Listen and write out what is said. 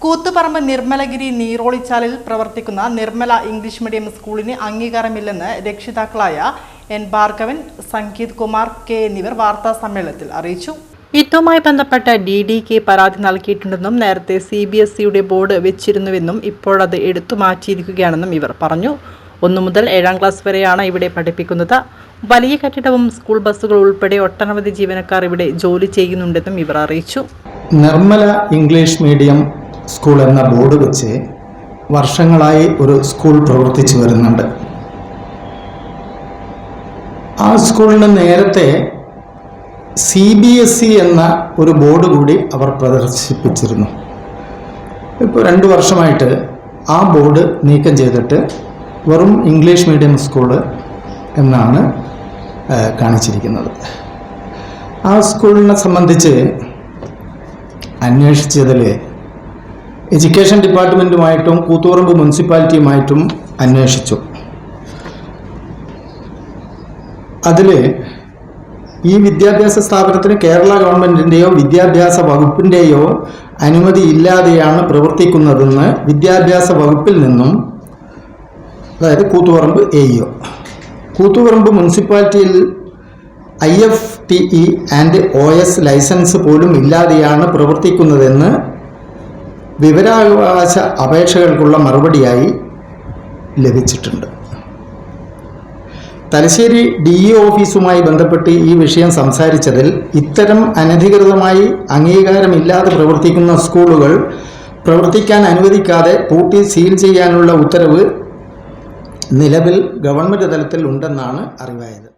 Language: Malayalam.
കൂത്തുപറമ്പ് നിർമ്മലഗിരി നീറോളിച്ചാലിൽ പ്രവർത്തിക്കുന്ന നിർമ്മല ഇംഗ്ലീഷ് മീഡിയം സ്കൂളിന് അംഗീകാരമില്ലെന്ന് രക്ഷിതാക്കളായ എൻ ഭാർഗവൻ, സംഗീത് കുമാർ കെ എന്നിവർ വാർത്താ സമ്മേളനത്തിൽ അറിയിച്ചു. ഇതുമായി ബന്ധപ്പെട്ട DDക്ക് പരാതി നൽകിയിട്ടുണ്ടെന്നും നേരത്തെ CBSEയുടെ ബോർഡ് വെച്ചിരുന്നുവെന്നും ഇപ്പോഴത് എടുത്തു മാറ്റിയിരിക്കുകയാണെന്നും ഇവർ പറഞ്ഞു. 1 മുതൽ 7ാം ക്ലാസ് വരെയാണ് ഇവിടെ പഠിപ്പിക്കുന്നത്. വലിയ കെട്ടിടവും സ്കൂൾ ബസ്സുകൾ ഉൾപ്പെടെ ഒട്ടനവധി ജീവനക്കാർ ഇവിടെ ജോലി ചെയ്യുന്നുണ്ടെന്നും ഇവർ അറിയിച്ചു. നിർമ്മല ഇംഗ്ലീഷ് മീഡിയം സ്കൂൾ എന്ന ബോർഡ് വെച്ച് വർഷങ്ങളായി ഒരു സ്കൂൾ പ്രവർത്തിച്ചു വരുന്നുണ്ട്. ആ സ്കൂളിന് നേരത്തെ CBSE എന്ന ഒരു ബോർഡ് കൂടി അവർ പ്രദർശിപ്പിച്ചിരുന്നു. ഇപ്പോൾ 2 വർഷമായിട്ട് ആ ബോർഡ് നീക്കം ചെയ്തിട്ട് വെറും ഇംഗ്ലീഷ് മീഡിയം സ്കൂള് എന്നാണ് കാണിച്ചിരിക്കുന്നത്. ആ സ്കൂളിനെ സംബന്ധിച്ച് അന്വേഷിച്ചതിൽ എഡ്യൂക്കേഷൻ ഡിപ്പാർട്ട്മെൻറ്റുമായിട്ടും കൂത്തുപറമ്പ് മുനിസിപ്പാലിറ്റിയുമായിട്ടും അന്വേഷിച്ചു. അതിൽ ഈ വിദ്യാഭ്യാസ സ്ഥാപനത്തിന് കേരള ഗവൺമെൻറ്റിൻ്റെയോ വിദ്യാഭ്യാസ വകുപ്പിൻ്റെയോ അനുമതി ഇല്ലാതെയാണ് പ്രവർത്തിക്കുന്നതെന്ന് വിദ്യാഭ്യാസ വകുപ്പിൽ നിന്നും, അതായത് കൂത്തുപറമ്പ് AEO, കൂത്തുപറമ്പ് മുനിസിപ്പാലിറ്റിയിൽ IFTE ആൻഡ് OS ലൈസൻസ് പോലും ഇല്ലാതെയാണ് പ്രവർത്തിക്കുന്നതെന്ന് വിവരാവകാശ അപേക്ഷകൾക്കുള്ള മറുപടിയായി ലഭിച്ചിട്ടുണ്ട്. തലശ്ശേരി DE ഓഫീസുമായി ബന്ധപ്പെട്ട് ഈ വിഷയം സംസാരിച്ചതിൽ ഇത്തരം അനധികൃതമായി അംഗീകാരമില്ലാതെ പ്രവർത്തിക്കുന്ന സ്കൂളുകൾ പ്രവർത്തിക്കാൻ അനുവദിക്കാതെ പൂട്ടി സീൽ ചെയ്യാനുള്ള ഉത്തരവ് നിലവിൽ ഗവൺമെൻറ് തലത്തിൽ ഉണ്ടെന്നാണ് അറിവായത്.